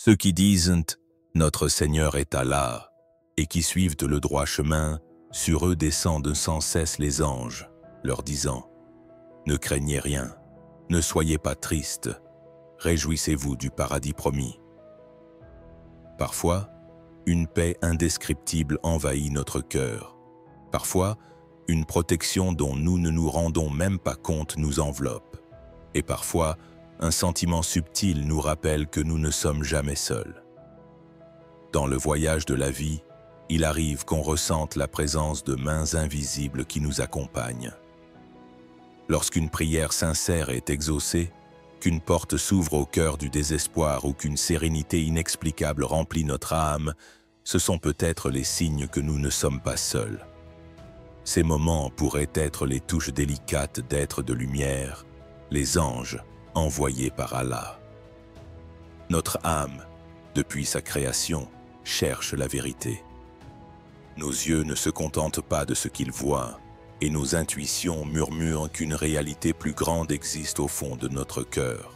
Ceux qui disent « Notre Seigneur est Allah » et qui suivent le droit chemin, sur eux descendent sans cesse les anges, leur disant « Ne craignez rien, ne soyez pas tristes, réjouissez-vous du paradis promis. » Parfois, une paix indescriptible envahit notre cœur. Parfois, une protection dont nous ne nous rendons même pas compte nous enveloppe. Et parfois, un sentiment subtil nous rappelle que nous ne sommes jamais seuls. Dans le voyage de la vie, il arrive qu'on ressente la présence de mains invisibles qui nous accompagnent. Lorsqu'une prière sincère est exaucée, qu'une porte s'ouvre au cœur du désespoir ou qu'une sérénité inexplicable remplit notre âme, ce sont peut-être les signes que nous ne sommes pas seuls. Ces moments pourraient être les touches délicates d'êtres de lumière, les anges envoyés par Allah. Notre âme, depuis sa création, cherche la vérité. Nos yeux ne se contentent pas de ce qu'ils voient, et nos intuitions murmurent qu'une réalité plus grande existe au fond de notre cœur.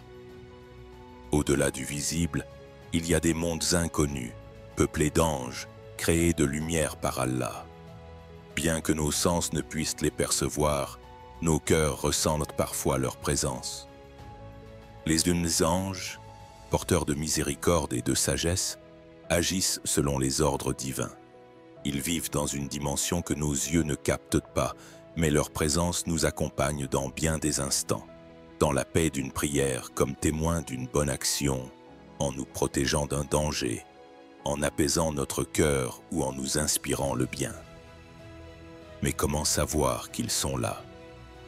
Au-delà du visible, il y a des mondes inconnus, peuplés d'anges, créés de lumière par Allah. Bien que nos sens ne puissent les percevoir, nos cœurs ressentent parfois leur présence. Les anges, porteurs de miséricorde et de sagesse, agissent selon les ordres divins. Ils vivent dans une dimension que nos yeux ne captent pas, mais leur présence nous accompagne dans bien des instants, dans la paix d'une prière comme témoin d'une bonne action, en nous protégeant d'un danger, en apaisant notre cœur ou en nous inspirant le bien. Mais comment savoir qu'ils sont là?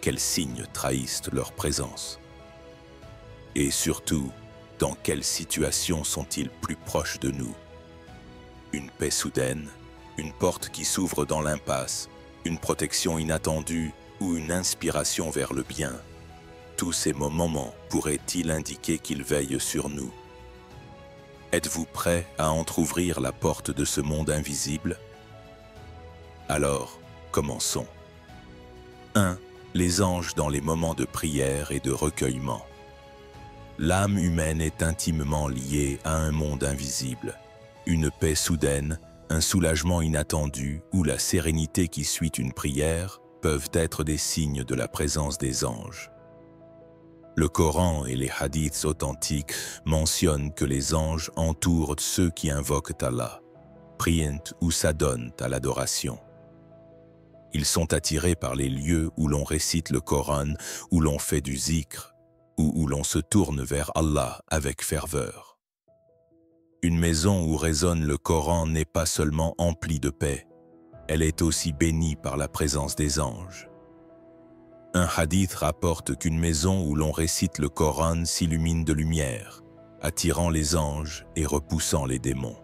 Quels signes trahissent leur présence? Et surtout, dans quelle situation sont-ils plus proches de nous? Une paix soudaine, une porte qui s'ouvre dans l'impasse, une protection inattendue ou une inspiration vers le bien. Tous ces moments pourraient-ils indiquer qu'ils veillent sur nous? Êtes-vous prêt à entr'ouvrir la porte de ce monde invisible? Alors, commençons. 1. Les anges dans les moments de prière et de recueillement. L'âme humaine est intimement liée à un monde invisible. Une paix soudaine, un soulagement inattendu ou la sérénité qui suit une prière peuvent être des signes de la présence des anges. Le Coran et les hadiths authentiques mentionnent que les anges entourent ceux qui invoquent Allah, prient ou s'adonnent à l'adoration. Ils sont attirés par les lieux où l'on récite le Coran, où l'on fait du zikr, ou où l'on se tourne vers Allah avec ferveur. Une maison où résonne le Coran n'est pas seulement emplie de paix, elle est aussi bénie par la présence des anges. Un hadith rapporte qu'une maison où l'on récite le Coran s'illumine de lumière, attirant les anges et repoussant les démons.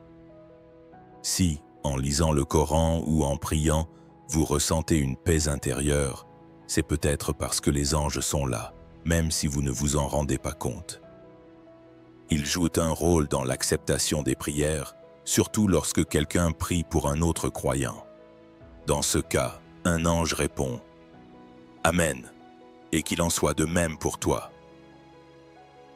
Si, en lisant le Coran ou en priant, vous ressentez une paix intérieure, c'est peut-être parce que les anges sont là, même si vous ne vous en rendez pas compte. Ils jouent un rôle dans l'acceptation des prières, surtout lorsque quelqu'un prie pour un autre croyant. Dans ce cas, un ange répond « Amen » et qu'il en soit de même pour toi.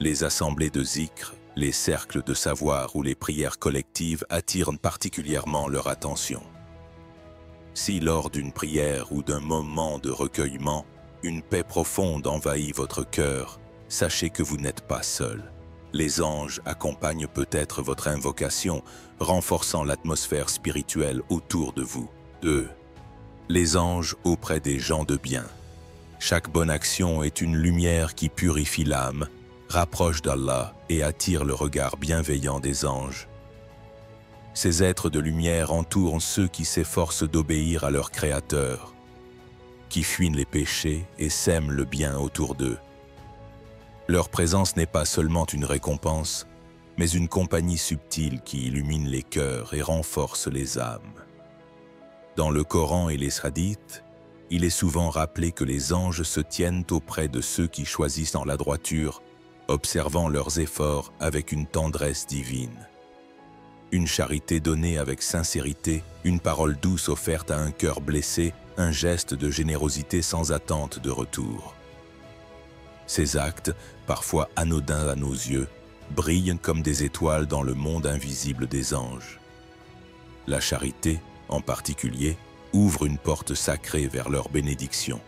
Les assemblées de zikr, les cercles de savoir ou les prières collectives attirent particulièrement leur attention. Si lors d'une prière ou d'un moment de recueillement, une paix profonde envahit votre cœur, sachez que vous n'êtes pas seul. Les anges accompagnent peut-être votre invocation, renforçant l'atmosphère spirituelle autour de vous. 2. Les anges auprès des gens de bien. Chaque bonne action est une lumière qui purifie l'âme, rapproche d'Allah et attire le regard bienveillant des anges. Ces êtres de lumière entourent ceux qui s'efforcent d'obéir à leur Créateur, qui fuient les péchés et sèment le bien autour d'eux. Leur présence n'est pas seulement une récompense, mais une compagnie subtile qui illumine les cœurs et renforce les âmes. Dans le Coran et les hadiths, il est souvent rappelé que les anges se tiennent auprès de ceux qui choisissent dans la droiture, observant leurs efforts avec une tendresse divine. Une charité donnée avec sincérité, une parole douce offerte à un cœur blessé, un geste de générosité sans attente de retour. Ces actes, parfois anodins à nos yeux, brillent comme des étoiles dans le monde invisible des anges. La charité, en particulier, ouvre une porte sacrée vers leur bénédiction.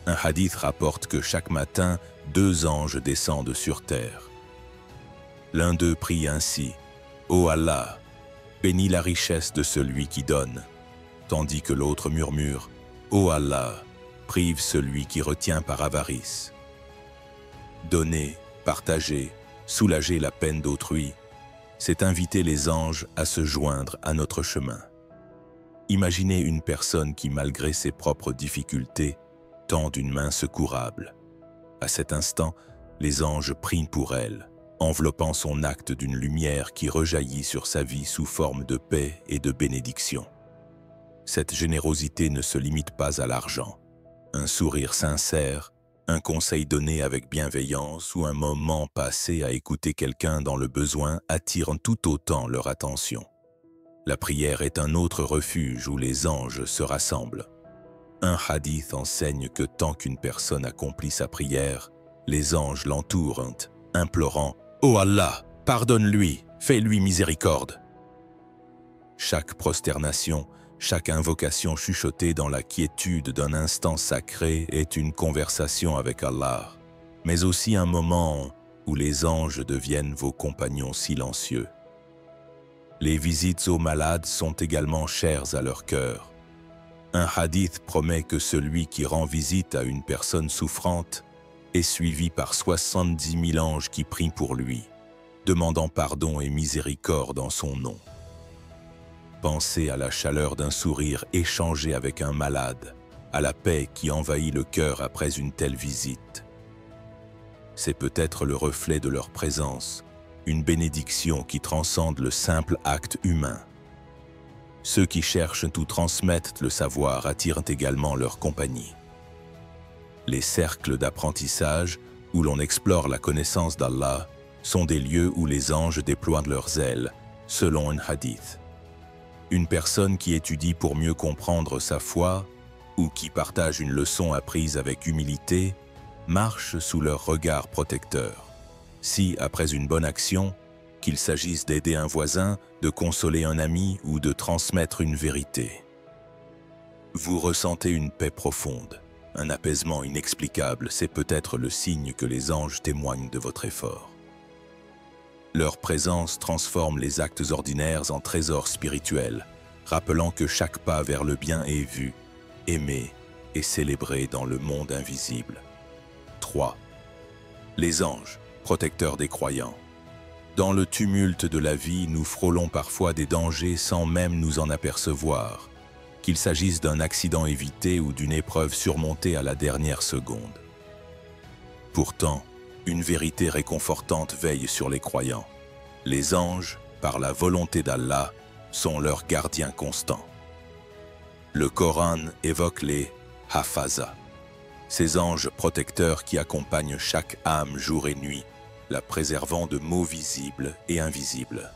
Un hadith rapporte que chaque matin, 2 anges descendent sur terre. L'un d'eux prie ainsi « Ô Allah, bénis la richesse de celui qui donne », tandis que l'autre murmure « Ô Allah, prive celui qui retient par avarice ». Donner, partager, soulager la peine d'autrui, c'est inviter les anges à se joindre à notre chemin. Imaginez une personne qui, malgré ses propres difficultés, tend une main secourable. À cet instant, les anges prient pour elle, enveloppant son acte d'une lumière qui rejaillit sur sa vie sous forme de paix et de bénédiction. Cette générosité ne se limite pas à l'argent. Un sourire sincère, un conseil donné avec bienveillance ou un moment passé à écouter quelqu'un dans le besoin attirent tout autant leur attention. La prière est un autre refuge où les anges se rassemblent. Un hadith enseigne que tant qu'une personne accomplit sa prière, les anges l'entourent, implorant « Ô Allah, pardonne-lui, fais-lui miséricorde ». Chaque prosternation, chaque invocation chuchotée dans la quiétude d'un instant sacré est une conversation avec Allah, mais aussi un moment où les anges deviennent vos compagnons silencieux. Les visites aux malades sont également chères à leur cœur. Un hadith promet que celui qui rend visite à une personne souffrante est suivi par 70 000 anges qui prient pour lui, demandant pardon et miséricorde en son nom. Pensez à la chaleur d'un sourire échangé avec un malade, à la paix qui envahit le cœur après une telle visite. C'est peut-être le reflet de leur présence, une bénédiction qui transcende le simple acte humain. Ceux qui cherchent ou transmettent le savoir attirent également leur compagnie. Les cercles d'apprentissage, où l'on explore la connaissance d'Allah, sont des lieux où les anges déploient leurs ailes, selon un hadith. Une personne qui étudie pour mieux comprendre sa foi, ou qui partage une leçon apprise avec humilité, marche sous leur regard protecteur. Si, après une bonne action, qu'il s'agisse d'aider un voisin, de consoler un ami ou de transmettre une vérité, vous ressentez une paix profonde, un apaisement inexplicable, c'est peut-être le signe que les anges témoignent de votre effort. Leur présence transforme les actes ordinaires en trésors spirituels, rappelant que chaque pas vers le bien est vu, aimé et célébré dans le monde invisible. 3. Les anges, protecteurs des croyants. Dans le tumulte de la vie, nous frôlons parfois des dangers sans même nous en apercevoir, qu'il s'agisse d'un accident évité ou d'une épreuve surmontée à la dernière seconde. Pourtant, une vérité réconfortante veille sur les croyants. Les anges, par la volonté d'Allah, sont leurs gardiens constants. Le Coran évoque les Hafaza, ces anges protecteurs qui accompagnent chaque âme jour et nuit, la préservant de maux visibles et invisibles.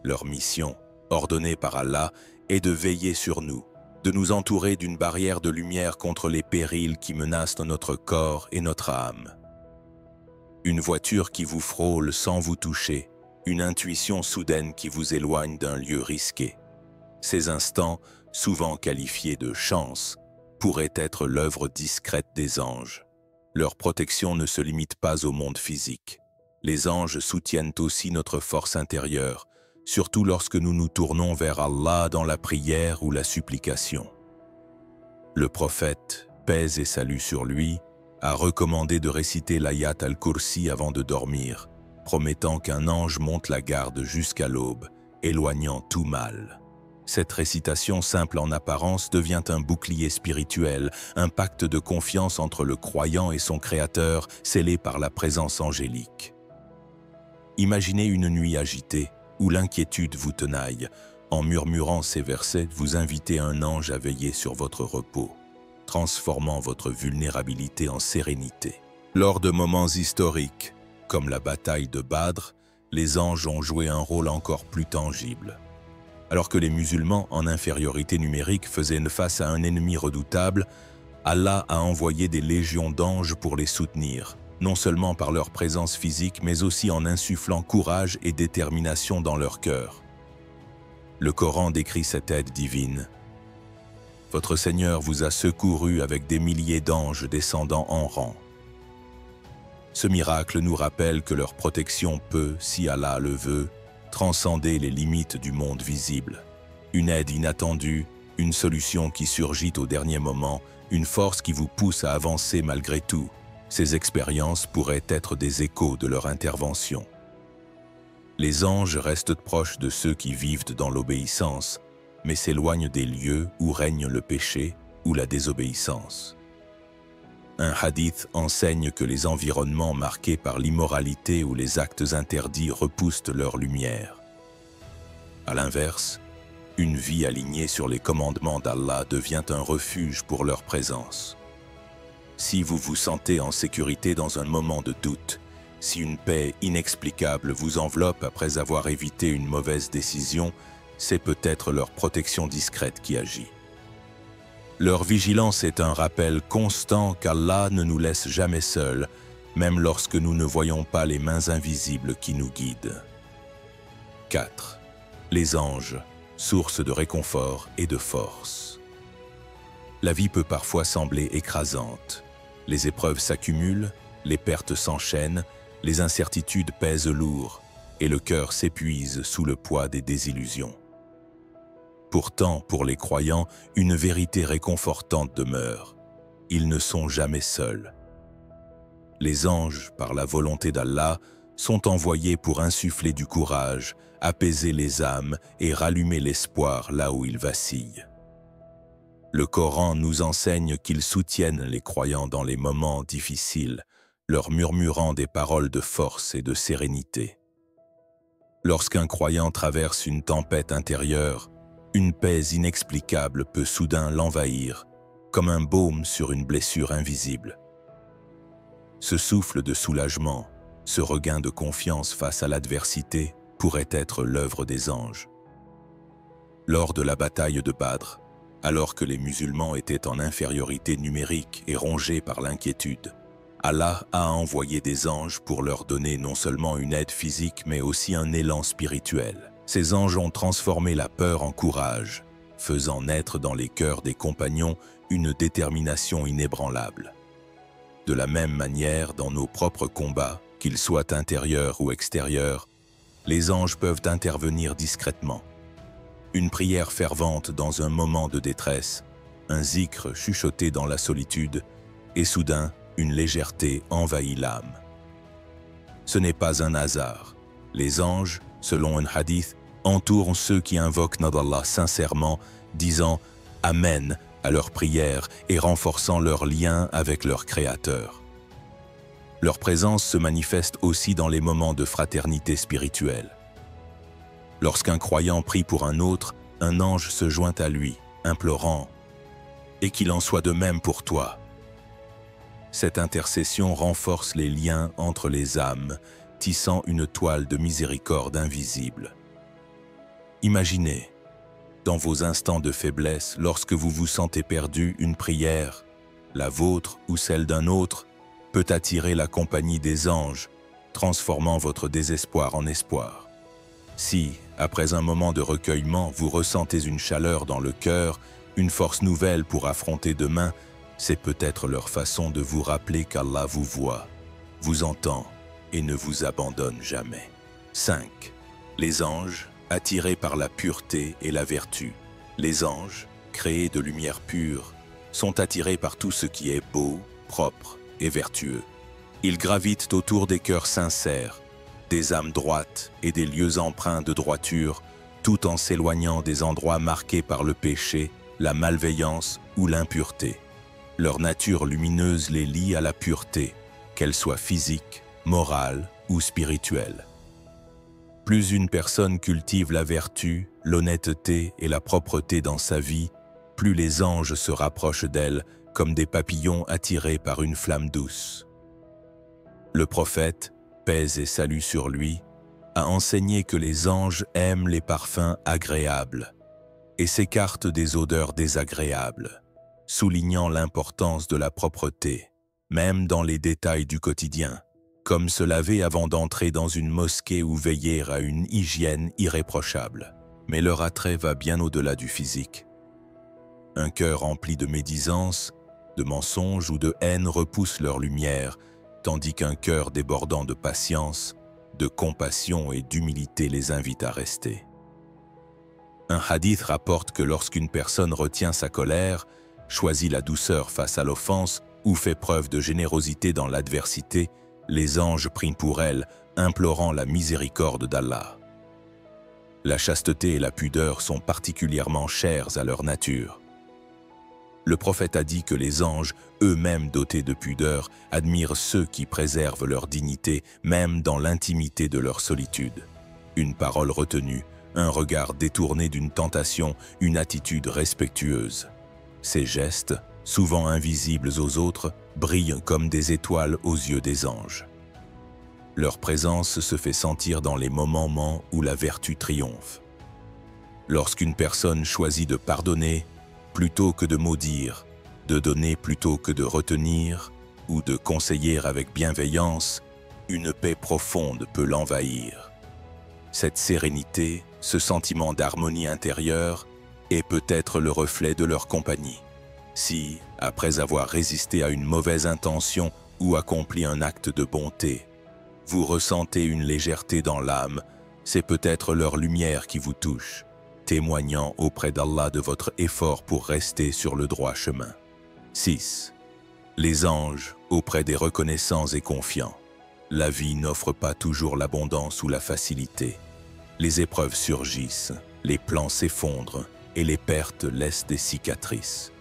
Leur mission, ordonnée par Allah, est de veiller sur nous, de nous entourer d'une barrière de lumière contre les périls qui menacent notre corps et notre âme. Une voiture qui vous frôle sans vous toucher, une intuition soudaine qui vous éloigne d'un lieu risqué. Ces instants, souvent qualifiés de chance, pourraient être l'œuvre discrète des anges. Leur protection ne se limite pas au monde physique. Les anges soutiennent aussi notre force intérieure, surtout lorsque nous nous tournons vers Allah dans la prière ou la supplication. Le prophète, paix et salut sur lui, a recommandé de réciter l'ayat al-Kursi avant de dormir, promettant qu'un ange monte la garde jusqu'à l'aube, éloignant tout mal. Cette récitation simple en apparence devient un bouclier spirituel, un pacte de confiance entre le croyant et son Créateur, scellé par la présence angélique. Imaginez une nuit agitée, où l'inquiétude vous tenaille. En murmurant ces versets, vous invitez un ange à veiller sur votre repos, transformant votre vulnérabilité en sérénité. Lors de moments historiques, comme la bataille de Badr, les anges ont joué un rôle encore plus tangible. Alors que les musulmans, en infériorité numérique, faisaient face à un ennemi redoutable, Allah a envoyé des légions d'anges pour les soutenir, non seulement par leur présence physique, mais aussi en insufflant courage et détermination dans leur cœur. Le Coran décrit cette aide divine. Votre Seigneur vous a secouru avec des milliers d'anges descendant en rang. Ce miracle nous rappelle que leur protection peut, si Allah le veut, transcender les limites du monde visible. Une aide inattendue, une solution qui surgit au dernier moment, une force qui vous pousse à avancer malgré tout. Ces expériences pourraient être des échos de leur intervention. Les anges restent proches de ceux qui vivent dans l'obéissance, mais s'éloignent des lieux où règne le péché ou la désobéissance. Un hadith enseigne que les environnements marqués par l'immoralité ou les actes interdits repoussent leur lumière. À l'inverse, une vie alignée sur les commandements d'Allah devient un refuge pour leur présence. Si vous vous sentez en sécurité dans un moment de doute, si une paix inexplicable vous enveloppe après avoir évité une mauvaise décision, c'est peut-être leur protection discrète qui agit. Leur vigilance est un rappel constant qu'Allah ne nous laisse jamais seuls, même lorsque nous ne voyons pas les mains invisibles qui nous guident. 4. Les anges, source de réconfort et de force. La vie peut parfois sembler écrasante. Les épreuves s'accumulent, les pertes s'enchaînent, les incertitudes pèsent lourd, et le cœur s'épuise sous le poids des désillusions. Pourtant, pour les croyants, une vérité réconfortante demeure. Ils ne sont jamais seuls. Les anges, par la volonté d'Allah, sont envoyés pour insuffler du courage, apaiser les âmes et rallumer l'espoir là où ils vacillent. Le Coran nous enseigne qu'ils soutiennent les croyants dans les moments difficiles, leur murmurant des paroles de force et de sérénité. Lorsqu'un croyant traverse une tempête intérieure, une paix inexplicable peut soudain l'envahir, comme un baume sur une blessure invisible. Ce souffle de soulagement, ce regain de confiance face à l'adversité pourrait être l'œuvre des anges. Lors de la bataille de Badr, alors que les musulmans étaient en infériorité numérique et rongés par l'inquiétude, Allah a envoyé des anges pour leur donner non seulement une aide physique mais aussi un élan spirituel. Ces anges ont transformé la peur en courage, faisant naître dans les cœurs des compagnons une détermination inébranlable. De la même manière, dans nos propres combats, qu'ils soient intérieurs ou extérieurs, les anges peuvent intervenir discrètement. Une prière fervente dans un moment de détresse, un zikr chuchoté dans la solitude, et soudain, une légèreté envahit l'âme. Ce n'est pas un hasard. Les anges, selon un hadith, entourent ceux qui invoquent Allah sincèrement, disant « Amen » à leurs prières et renforçant leur lien avec leur Créateur. Leur présence se manifeste aussi dans les moments de fraternité spirituelle. Lorsqu'un croyant prie pour un autre, un ange se joint à lui, implorant « Et qu'il en soit de même pour toi ». Cette intercession renforce les liens entre les âmes, tissant une toile de miséricorde invisible. Imaginez, dans vos instants de faiblesse, lorsque vous vous sentez perdu, une prière, la vôtre ou celle d'un autre, peut attirer la compagnie des anges, transformant votre désespoir en espoir. Si, après un moment de recueillement, vous ressentez une chaleur dans le cœur, une force nouvelle pour affronter demain, c'est peut-être leur façon de vous rappeler qu'Allah vous voit, vous entend et ne vous abandonne jamais. 5. Les anges, attirés par la pureté et la vertu. Les anges, créés de lumière pure, sont attirés par tout ce qui est beau, propre et vertueux. Ils gravitent autour des cœurs sincères, des âmes droites et des lieux empreints de droiture, tout en s'éloignant des endroits marqués par le péché, la malveillance ou l'impureté. Leur nature lumineuse les lie à la pureté, qu'elle soit physique, morale ou spirituelle. Plus une personne cultive la vertu, l'honnêteté et la propreté dans sa vie, plus les anges se rapprochent d'elle comme des papillons attirés par une flamme douce. Le prophète, paix et salut sur lui, a enseigné que les anges aiment les parfums agréables et s'écartent des odeurs désagréables, soulignant l'importance de la propreté, même dans les détails du quotidien, comme se laver avant d'entrer dans une mosquée ou veiller à une hygiène irréprochable. Mais leur attrait va bien au-delà du physique. Un cœur rempli de médisance, de mensonges ou de haine repousse leur lumière, tandis qu'un cœur débordant de patience, de compassion et d'humilité les invite à rester. Un hadith rapporte que lorsqu'une personne retient sa colère, choisit la douceur face à l'offense ou fait preuve de générosité dans l'adversité, les anges prient pour elle, implorant la miséricorde d'Allah. La chasteté et la pudeur sont particulièrement chères à leur nature. Le prophète a dit que les anges, eux-mêmes dotés de pudeur, admirent ceux qui préservent leur dignité, même dans l'intimité de leur solitude. Une parole retenue, un regard détourné d'une tentation, une attitude respectueuse. Ces gestes, souvent invisibles aux autres, brillent comme des étoiles aux yeux des anges. Leur présence se fait sentir dans les moments où la vertu triomphe. Lorsqu'une personne choisit de pardonner, plutôt que de maudire, de donner plutôt que de retenir, ou de conseiller avec bienveillance, une paix profonde peut l'envahir. Cette sérénité, ce sentiment d'harmonie intérieure, est peut-être le reflet de leur compagnie. Si, après avoir résisté à une mauvaise intention ou accompli un acte de bonté, vous ressentez une légèreté dans l'âme, c'est peut-être leur lumière qui vous touche, témoignant auprès d'Allah de votre effort pour rester sur le droit chemin. 6. Les anges, auprès des reconnaissants et confiants. La vie n'offre pas toujours l'abondance ou la facilité. Les épreuves surgissent, les plans s'effondrent et les pertes laissent des cicatrices.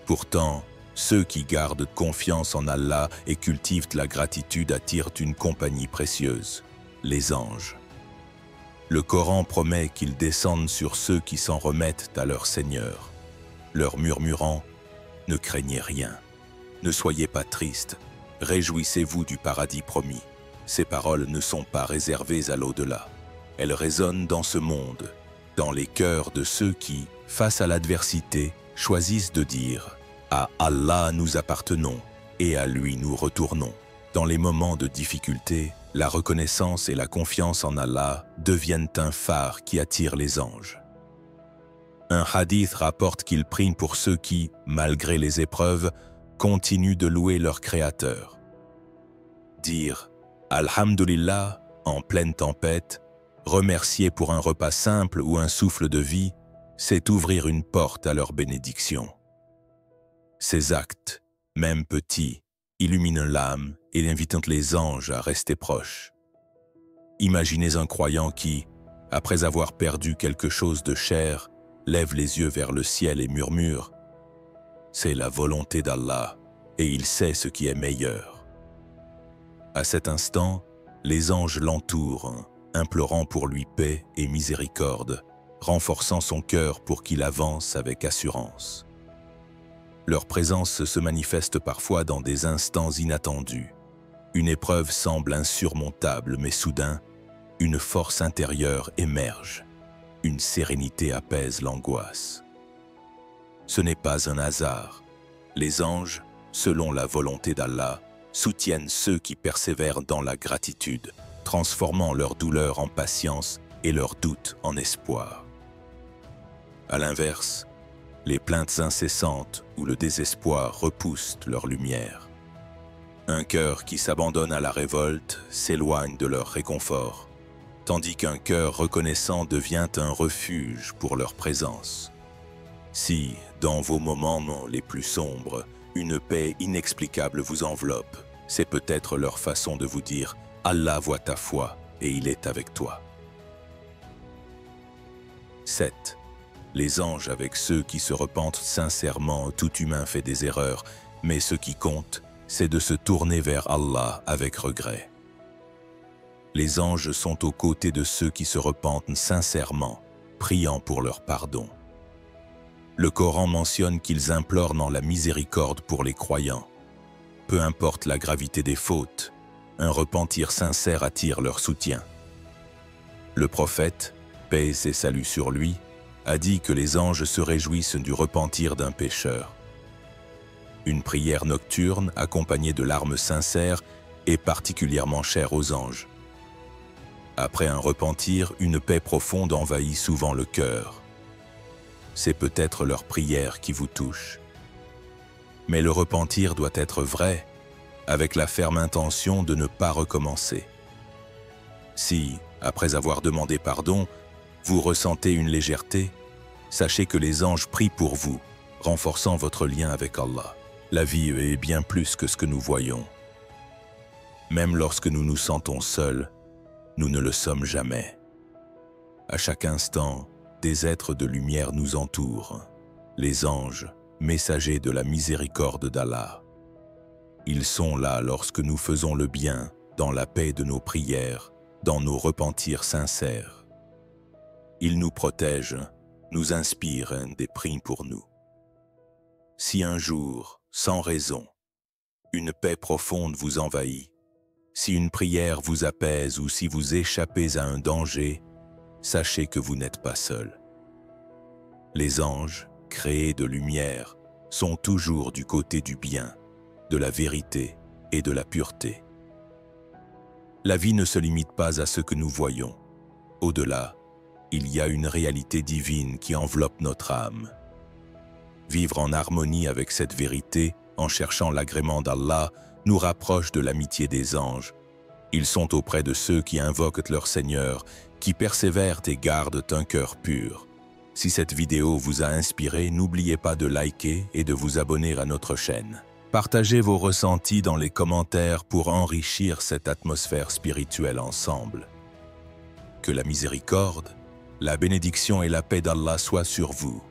Pourtant, ceux qui gardent confiance en Allah et cultivent la gratitude attirent une compagnie précieuse, les anges. Le Coran promet qu'ils descendent sur ceux qui s'en remettent à leur Seigneur, leur murmurant « Ne craignez rien, ne soyez pas tristes, réjouissez-vous du paradis promis. Ces paroles ne sont pas réservées à l'au-delà. Elles résonnent dans ce monde, dans les cœurs de ceux qui, face à l'adversité, choisissent de dire « À Allah nous appartenons et à lui nous retournons ». Dans les moments de difficulté, la reconnaissance et la confiance en Allah deviennent un phare qui attire les anges. Un hadith rapporte qu'ils prient pour ceux qui, malgré les épreuves, continuent de louer leur Créateur. Dire « Alhamdulillah » en pleine tempête, remercier pour un repas simple ou un souffle de vie, c'est ouvrir une porte à leur bénédiction. Ces actes, même petits, illuminent l'âme et invitent les anges à rester proches. Imaginez un croyant qui, après avoir perdu quelque chose de cher, lève les yeux vers le ciel et murmure « C'est la volonté d'Allah et il sait ce qui est meilleur ». À cet instant, les anges l'entourent, implorant pour lui paix et miséricorde, renforçant son cœur pour qu'il avance avec assurance. Leur présence se manifeste parfois dans des instants inattendus. Une épreuve semble insurmontable, mais soudain, une force intérieure émerge. Une sérénité apaise l'angoisse. Ce n'est pas un hasard. Les anges, selon la volonté d'Allah, soutiennent ceux qui persévèrent dans la gratitude, transformant leur douleur en patience et leurs doutes en espoir. À l'inverse, les plaintes incessantes ou le désespoir repoussent leur lumière. Un cœur qui s'abandonne à la révolte s'éloigne de leur réconfort, tandis qu'un cœur reconnaissant devient un refuge pour leur présence. Si, dans vos moments les plus sombres, une paix inexplicable vous enveloppe, c'est peut-être leur façon de vous dire « Allah voit ta foi et il est avec toi ». 7. Les anges avec ceux qui se repentent sincèrement. Tout humain fait des erreurs, mais ce qui compte, c'est de se tourner vers Allah avec regret. Les anges sont aux côtés de ceux qui se repentent sincèrement, priant pour leur pardon. Le Coran mentionne qu'ils implorent dans la miséricorde pour les croyants. Peu importe la gravité des fautes, un repentir sincère attire leur soutien. Le prophète, paix et salut sur lui, a dit que les anges se réjouissent du repentir d'un pécheur. Une prière nocturne accompagnée de larmes sincères est particulièrement chère aux anges. Après un repentir, une paix profonde envahit souvent le cœur. C'est peut-être leur prière qui vous touche. Mais le repentir doit être vrai, avec la ferme intention de ne pas recommencer. Si, après avoir demandé pardon, vous ressentez une légèreté, sachez que les anges prient pour vous, renforçant votre lien avec Allah. La vie est bien plus que ce que nous voyons. Même lorsque nous nous sentons seuls, nous ne le sommes jamais. À chaque instant, des êtres de lumière nous entourent, les anges, messagers de la miséricorde d'Allah. Ils sont là lorsque nous faisons le bien, dans la paix de nos prières, dans nos repentirs sincères. Ils nous protègent, nous inspirent et prient pour nous. Si un jour, sans raison, une paix profonde vous envahit, si une prière vous apaise ou si vous échappez à un danger, sachez que vous n'êtes pas seul. Les anges, créés de lumière, sont toujours du côté du bien, de la vérité et de la pureté. La vie ne se limite pas à ce que nous voyons. Au-delà, il y a une réalité divine qui enveloppe notre âme. Vivre en harmonie avec cette vérité, en cherchant l'agrément d'Allah, nous rapproche de l'amitié des anges. Ils sont auprès de ceux qui invoquent leur Seigneur, qui persévèrent et gardent un cœur pur. Si cette vidéo vous a inspiré, n'oubliez pas de liker et de vous abonner à notre chaîne. Partagez vos ressentis dans les commentaires pour enrichir cette atmosphère spirituelle ensemble. Que la miséricorde, la bénédiction et la paix d'Allah soient sur vous.